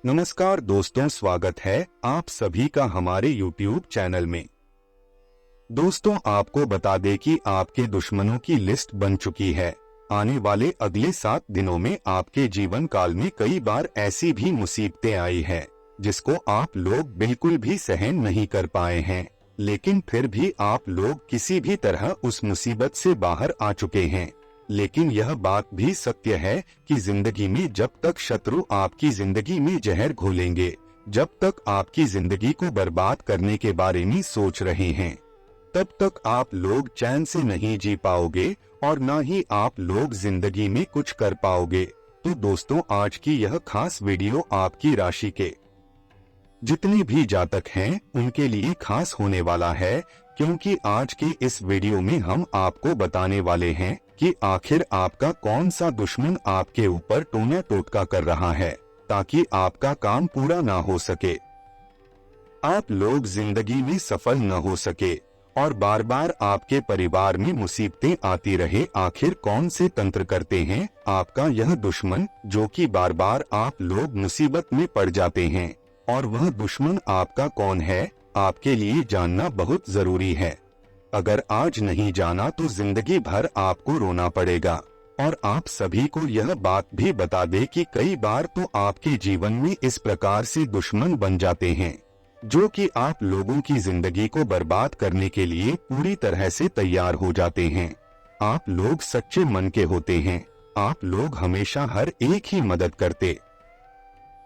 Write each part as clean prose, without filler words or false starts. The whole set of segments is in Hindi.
नमस्कार दोस्तों, स्वागत है आप सभी का हमारे YouTube चैनल में। दोस्तों, आपको बता दें कि आपके दुश्मनों की लिस्ट बन चुकी है। आने वाले अगले 7 दिनों में आपके जीवन काल में कई बार ऐसी भी मुसीबतें आई है जिसको आप लोग बिल्कुल भी सहन नहीं कर पाए हैं, लेकिन फिर भी आप लोग किसी भी तरह उस मुसीबत से बाहर आ चुके हैं। लेकिन यह बात भी सत्य है कि जिंदगी में जब तक शत्रु आपकी जिंदगी में जहर घोलेंगे, जब तक आपकी जिंदगी को बर्बाद करने के बारे में सोच रहे हैं, तब तक आप लोग चैन से नहीं जी पाओगे और न ही आप लोग जिंदगी में कुछ कर पाओगे। तो दोस्तों, आज की यह खास वीडियो आपकी राशि के जितने भी जातक हैं उनके लिए खास होने वाला है, क्योंकि आज के इस वीडियो में हम आपको बताने वाले हैं कि आखिर आपका कौन सा दुश्मन आपके ऊपर टोना टोटका कर रहा है ताकि आपका काम पूरा ना हो सके, आप लोग जिंदगी में सफल न हो सके और बार बार आपके परिवार में मुसीबतें आती रहे। आखिर कौन से तंत्र करते हैं आपका यह दुश्मन, जो कि बार बार आप लोग मुसीबत में पड़ जाते हैं, और वह दुश्मन आपका कौन है आपके लिए जानना बहुत जरूरी है। अगर आज नहीं जाना तो जिंदगी भर आपको रोना पड़ेगा। और आप सभी को यह बात भी बता दे कि कई बार तो आपके जीवन में इस प्रकार से दुश्मन बन जाते हैं जो कि आप लोगों की जिंदगी को बर्बाद करने के लिए पूरी तरह से तैयार हो जाते हैं। आप लोग सच्चे मन के होते हैं, आप लोग हमेशा हर एक ही मदद करते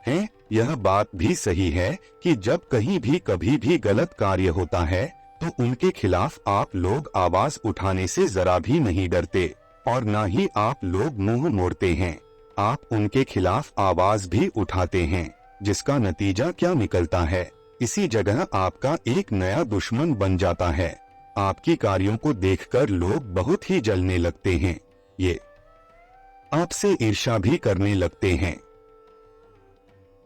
हैं। यह बात भी सही है कि जब कहीं भी कभी भी गलत कार्य होता है तो उनके खिलाफ आप लोग आवाज उठाने से जरा भी नहीं डरते और न ही आप लोग मुंह मोड़ते हैं। आप उनके खिलाफ आवाज भी उठाते हैं, जिसका नतीजा क्या निकलता है, इसी जगह आपका एक नया दुश्मन बन जाता है। आपकी कार्यों को देखकर लोग बहुत ही जलने लगते हैं, ये आपसे ईर्ष्या भी करने लगते हैं।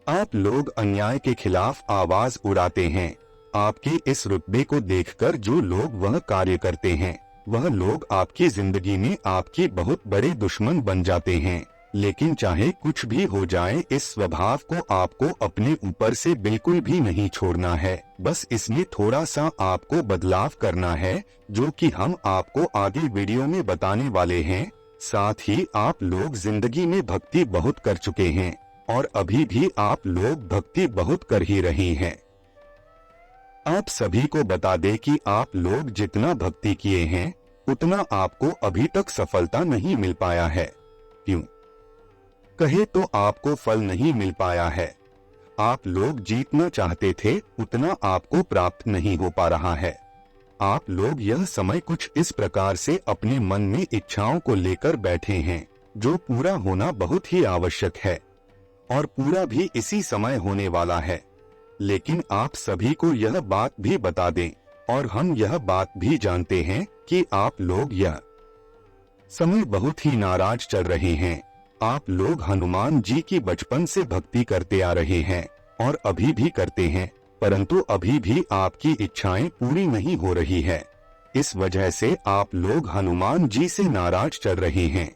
आप लोग अन्याय के खिलाफ आवाज उड़ाते हैं। आपके इस रुतबे को देखकर जो लोग वह कार्य करते हैं, वह लोग आपकी जिंदगी में आपके बहुत बड़े दुश्मन बन जाते हैं। लेकिन चाहे कुछ भी हो जाए, इस स्वभाव को आपको अपने ऊपर से बिल्कुल भी नहीं छोड़ना है। बस इसमें थोड़ा सा आपको बदलाव करना है, जो कि हम आपको आगे वीडियो में बताने वाले हैं। साथ ही आप लोग जिंदगी में भक्ति बहुत कर चुके हैं और अभी भी आप लोग भक्ति बहुत कर ही रहे हैं। आप सभी को बता दें कि आप लोग जितना भक्ति किए हैं उतना आपको अभी तक सफलता नहीं मिल पाया है। क्यों कहे तो आपको फल नहीं मिल पाया है। आप लोग जीतना चाहते थे उतना आपको प्राप्त नहीं हो पा रहा है। आप लोग यह समय कुछ इस प्रकार से अपने मन में इच्छाओं को लेकर बैठे हैं जो पूरा होना बहुत ही आवश्यक है और पूरा भी इसी समय होने वाला है। लेकिन आप सभी को यह बात भी बता दें और हम यह बात भी जानते हैं कि आप लोग यह समय बहुत ही नाराज चल रहे हैं। आप लोग हनुमान जी की बचपन से भक्ति करते आ रहे हैं और अभी भी करते हैं, परंतु अभी भी आपकी इच्छाएं पूरी नहीं हो रही है। इस वजह से आप लोग हनुमान जी से नाराज चल रहे हैं।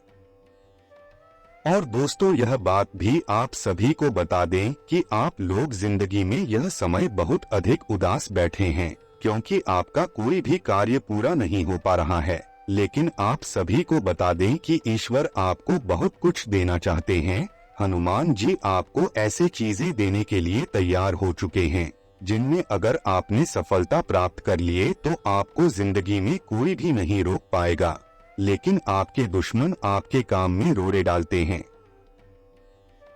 और दोस्तों, यह बात भी आप सभी को बता दें कि आप लोग जिंदगी में यह समय बहुत अधिक उदास बैठे हैं, क्योंकि आपका कोई भी कार्य पूरा नहीं हो पा रहा है। लेकिन आप सभी को बता दें कि ईश्वर आपको बहुत कुछ देना चाहते हैं। हनुमान जी आपको ऐसे चीजें देने के लिए तैयार हो चुके हैं जिनमें अगर आपने सफलता प्राप्त कर लिए तो आपको जिंदगी में कोई भी नहीं रोक पाएगा। लेकिन आपके दुश्मन आपके काम में रोड़े डालते हैं।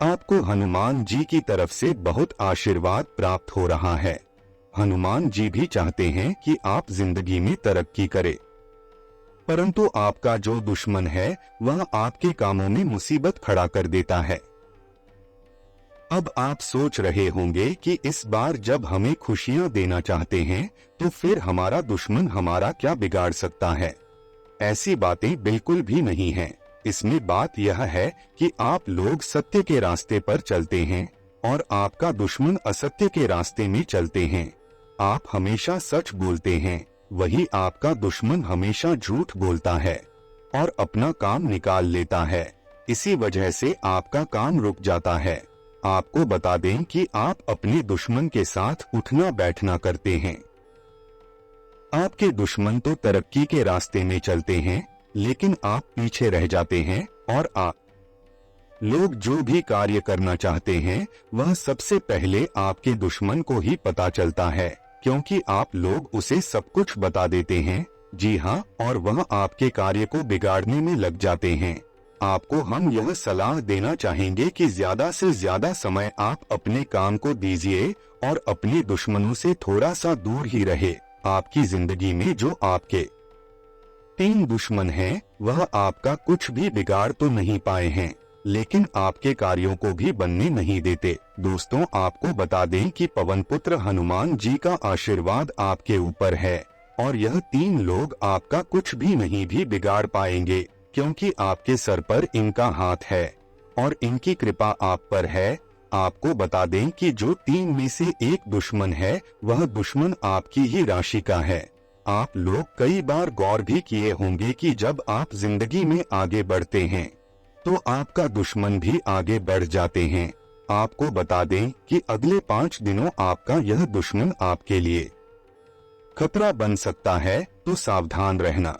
आपको हनुमान जी की तरफ से बहुत आशीर्वाद प्राप्त हो रहा है। हनुमान जी भी चाहते हैं कि आप जिंदगी में तरक्की करें, परंतु आपका जो दुश्मन है वह आपके कामों में मुसीबत खड़ा कर देता है। अब आप सोच रहे होंगे कि इस बार जब हमें खुशियां देना चाहते हैं तो फिर हमारा दुश्मन हमारा क्या बिगाड़ सकता है। ऐसी बातें बिल्कुल भी नहीं हैं। इसमें बात यह है कि आप लोग सत्य के रास्ते पर चलते हैं और आपका दुश्मन असत्य के रास्ते में चलते हैं। आप हमेशा सच बोलते हैं, वही आपका दुश्मन हमेशा झूठ बोलता है और अपना काम निकाल लेता है। इसी वजह से आपका काम रुक जाता है। आपको बता दें कि आप अपने दुश्मन के साथ उठना बैठना करते हैं। आपके दुश्मन तो तरक्की के रास्ते में चलते हैं, लेकिन आप पीछे रह जाते हैं और आप लोग जो भी कार्य करना चाहते हैं वह सबसे पहले आपके दुश्मन को ही पता चलता है, क्योंकि आप लोग उसे सब कुछ बता देते हैं। जी हाँ, और वह आपके कार्य को बिगाड़ने में लग जाते हैं। आपको हम यह सलाह देना चाहेंगे कि ज्यादा से ज्यादा समय आप अपने काम को दीजिए और अपने दुश्मनों से थोड़ा सा दूर ही रहे। आपकी जिंदगी में जो आपके 3 दुश्मन हैं, वह आपका कुछ भी बिगाड़ तो नहीं पाए हैं, लेकिन आपके कार्यों को भी बनने नहीं देते। दोस्तों, आपको बता दें कि पवन पुत्र हनुमान जी का आशीर्वाद आपके ऊपर है और यह 3 लोग आपका कुछ भी नहीं भी बिगाड़ पाएंगे, क्योंकि आपके सर पर इनका हाथ है और इनकी कृपा आप पर है। आपको बता दें कि जो 3 में से एक दुश्मन है, वह दुश्मन आपकी ही राशि का है। आप लोग कई बार गौर भी किए होंगे कि जब आप जिंदगी में आगे बढ़ते हैं तो आपका दुश्मन भी आगे बढ़ जाते हैं। आपको बता दें कि अगले 5 दिनों आपका यह दुश्मन आपके लिए खतरा बन सकता है, तो सावधान रहना।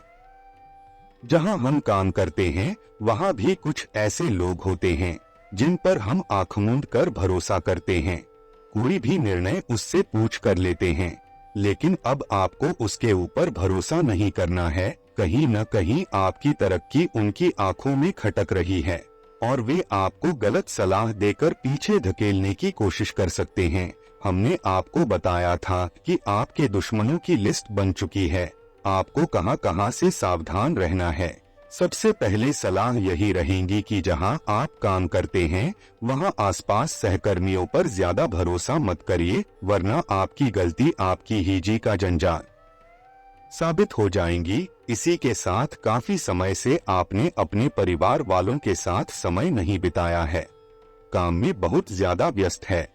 जहां हम काम करते हैं वहां भी कुछ ऐसे लोग होते हैं जिन पर हम आंख मूंद कर भरोसा करते हैं। कोई भी निर्णय उससे पूछ कर लेते हैं, लेकिन अब आपको उसके ऊपर भरोसा नहीं करना है। कहीं न कहीं आपकी तरक्की उनकी आंखों में खटक रही है और वे आपको गलत सलाह देकर पीछे धकेलने की कोशिश कर सकते हैं। हमने आपको बताया था कि आपके दुश्मनों की लिस्ट बन चुकी है। आपको कहां-कहां से सावधान रहना है। सबसे पहले सलाह यही रहेगी कि जहां आप काम करते हैं वहां आसपास सहकर्मियों पर ज्यादा भरोसा मत करिए, वरना आपकी गलती आपकी ही जी का जंजाल साबित हो जाएंगी। इसी के साथ काफी समय से आपने अपने परिवार वालों के साथ समय नहीं बिताया है, काम में बहुत ज्यादा व्यस्त है।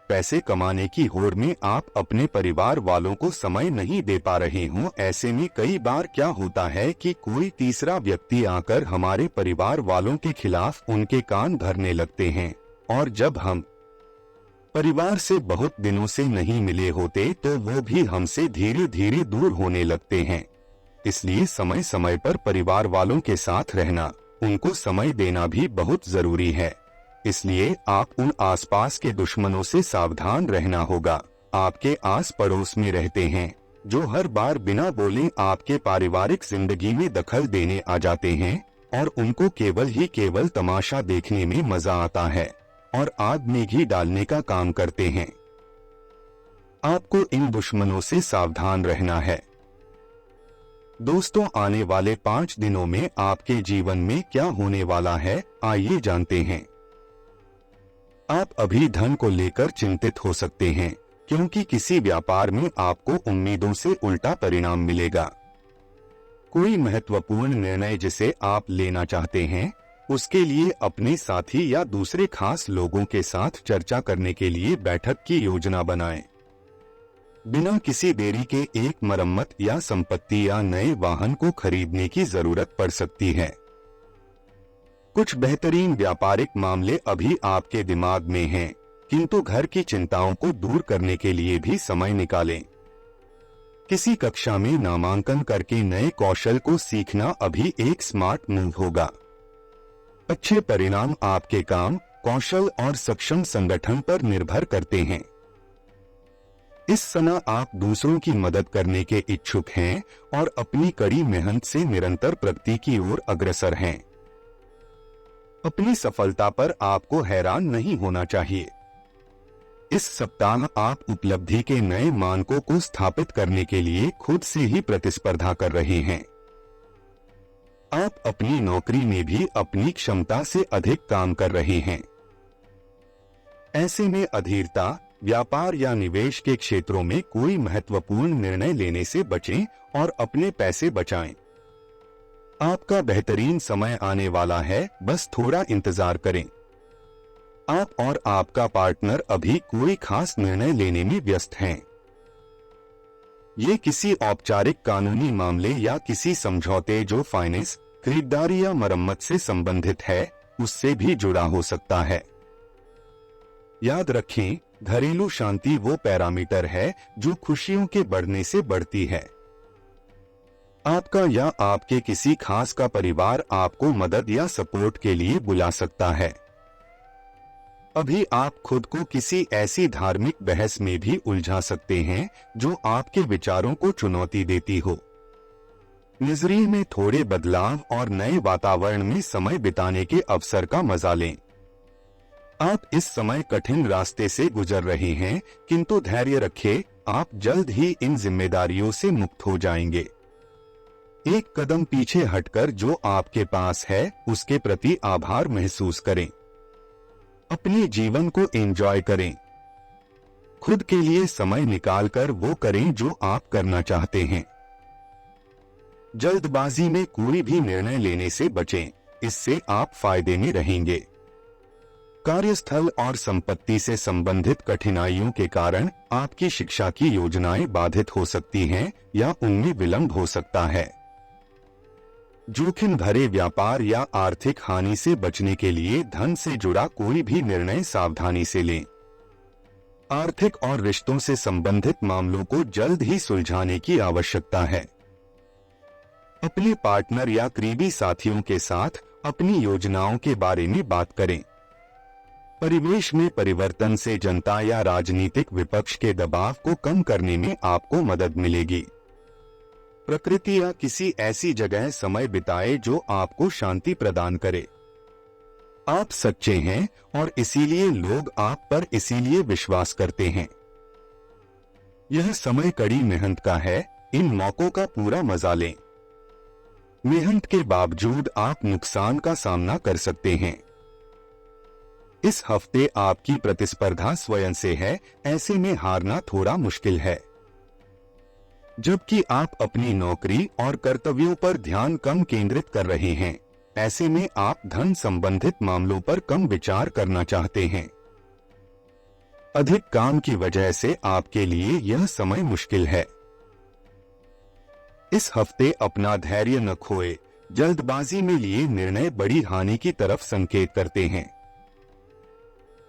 पैसे कमाने की होड़ में आप अपने परिवार वालों को समय नहीं दे पा रहे हों। ऐसे में कई बार क्या होता है कि कोई तीसरा व्यक्ति आकर हमारे परिवार वालों के खिलाफ उनके कान भरने लगते हैं, और जब हम परिवार से बहुत दिनों से नहीं मिले होते तो वो भी हमसे धीरे धीरे दूर होने लगते हैं। इसलिए समय समय पर परिवार वालों के साथ रहना, उनको समय देना भी बहुत जरूरी है। इसलिए आप उन आसपास के दुश्मनों से सावधान रहना होगा। आपके आस पड़ोस में रहते हैं जो हर बार बिना बोले आपके पारिवारिक जिंदगी में दखल देने आ जाते हैं और उनको केवल तमाशा देखने में मजा आता है और आग में घी डालने का काम करते हैं। आपको इन दुश्मनों से सावधान रहना है। दोस्तों, आने वाले 5 दिनों में आपके जीवन में क्या होने वाला है, आइए जानते हैं। आप अभी धन को लेकर चिंतित हो सकते हैं, क्योंकि किसी व्यापार में आपको उम्मीदों से उल्टा परिणाम मिलेगा। कोई महत्वपूर्ण निर्णय जिसे आप लेना चाहते हैं, उसके लिए अपने साथी या दूसरे खास लोगों के साथ चर्चा करने के लिए बैठक की योजना बनाएं। बिना किसी देरी के एक मरम्मत या संपत्ति या नए वाहन को खरीदने की जरूरत पड़ सकती है। कुछ बेहतरीन व्यापारिक मामले अभी आपके दिमाग में हैं, किंतु घर की चिंताओं को दूर करने के लिए भी समय निकालें। किसी कक्षा में नामांकन करके नए कौशल को सीखना अभी एक स्मार्ट मूव होगा। अच्छे परिणाम आपके काम, कौशल और सक्षम संगठन पर निर्भर करते हैं। इस समय आप दूसरों की मदद करने के इच्छुक हैं और अपनी कड़ी मेहनत से निरंतर प्रगति की ओर अग्रसर हैं। अपनी सफलता पर आपको हैरान नहीं होना चाहिए। इस सप्ताह आप उपलब्धि के नए मानकों को स्थापित करने के लिए खुद से ही प्रतिस्पर्धा कर रहे हैं। आप अपनी नौकरी में भी अपनी क्षमता से अधिक काम कर रहे हैं। ऐसे में अधीरता, व्यापार या निवेश के क्षेत्रों में कोई महत्वपूर्ण निर्णय लेने से बचें और अपने पैसे बचाएं। आपका बेहतरीन समय आने वाला है, बस थोड़ा इंतजार करें। आप और आपका पार्टनर अभी कोई खास निर्णय लेने में व्यस्त हैं। ये किसी औपचारिक कानूनी मामले या किसी समझौते जो फाइनेंस, खरीदारी या मरम्मत से संबंधित है, उससे भी जुड़ा हो सकता है। याद रखें, घरेलू शांति वो पैरामीटर है जो खुशियों के बढ़ने से बढ़ती है। आपका या आपके किसी खास का परिवार आपको मदद या सपोर्ट के लिए बुला सकता है। अभी आप खुद को किसी ऐसी धार्मिक बहस में भी उलझा सकते हैं जो आपके विचारों को चुनौती देती हो। नजरिए में थोड़े बदलाव और नए वातावरण में समय बिताने के अवसर का मजा लें। आप इस समय कठिन रास्ते से गुजर रहे हैं, किंतु धैर्य रखें, आप जल्द ही इन जिम्मेदारियों से मुक्त हो जाएंगे। एक कदम पीछे हटकर जो आपके पास है उसके प्रति आभार महसूस करें। अपने जीवन को एंजॉय करें। खुद के लिए समय निकालकर वो करें जो आप करना चाहते हैं। जल्दबाजी में कोई भी निर्णय लेने से बचें, इससे आप फायदे में रहेंगे। कार्यस्थल और संपत्ति से संबंधित कठिनाइयों के कारण आपकी शिक्षा की योजनाएं बाधित हो सकती हैं या उनमें विलंब हो सकता है। जोखिम भरे व्यापार या आर्थिक हानि से बचने के लिए धन से जुड़ा कोई भी निर्णय सावधानी से लें। आर्थिक और रिश्तों से संबंधित मामलों को जल्द ही सुलझाने की आवश्यकता है। अपने पार्टनर या करीबी साथियों के साथ अपनी योजनाओं के बारे में बात करें। परिवेश में परिवर्तन से जनता या राजनीतिक विपक्ष के दबाव को कम करने में आपको मदद मिलेगी। प्रकृति या किसी ऐसी जगह समय बिताए जो आपको शांति प्रदान करे। आप सच्चे हैं और इसीलिए लोग आप पर इसीलिए विश्वास करते हैं। यह समय कड़ी मेहनत का है, इन मौकों का पूरा मजा लें। मेहनत के बावजूद आप नुकसान का सामना कर सकते हैं। इस हफ्ते आपकी प्रतिस्पर्धा स्वयं से है, ऐसे में हारना थोड़ा मुश्किल है। जबकि आप अपनी नौकरी और कर्तव्यों पर ध्यान कम केंद्रित कर रहे हैं, ऐसे में आप धन संबंधित मामलों पर कम विचार करना चाहते हैं। अधिक काम की वजह से आपके लिए यह समय मुश्किल है। इस हफ्ते अपना धैर्य न खोए, जल्दबाजी में लिए निर्णय बड़ी हानि की तरफ संकेत करते हैं।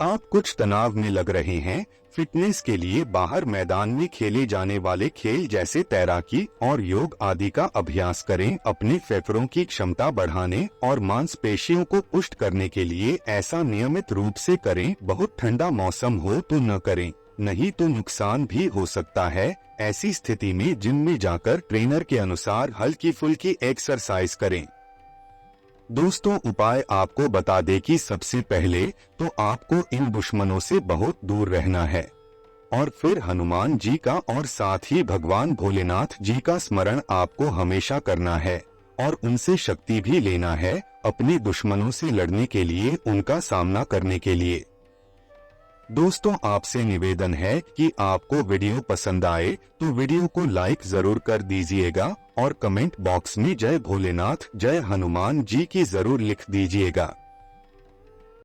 आप कुछ तनाव में लग रहे हैं। फिटनेस के लिए बाहर मैदान में खेले जाने वाले खेल जैसे तैराकी और योग आदि का अभ्यास करें। अपने फेफड़ों की क्षमता बढ़ाने और मांसपेशियों को पुष्ट करने के लिए ऐसा नियमित रूप से करें। बहुत ठंडा मौसम हो तो न करें, नहीं तो नुकसान भी हो सकता है। ऐसी स्थिति में जिम में जाकर ट्रेनर के अनुसार हल्की फुल्की एक्सरसाइज करें। दोस्तों, उपाय आपको बता दें कि सबसे पहले तो आपको इन दुश्मनों से बहुत दूर रहना है और फिर हनुमान जी का और साथ ही भगवान भोलेनाथ जी का स्मरण आपको हमेशा करना है और उनसे शक्ति भी लेना है अपने दुश्मनों से लड़ने के लिए, उनका सामना करने के लिए। दोस्तों, आपसे निवेदन है कि आपको वीडियो पसंद आए तो वीडियो को लाइक जरूर कर दीजिएगा और कमेंट बॉक्स में जय भोलेनाथ जय हनुमान जी की जरूर लिख दीजिएगा।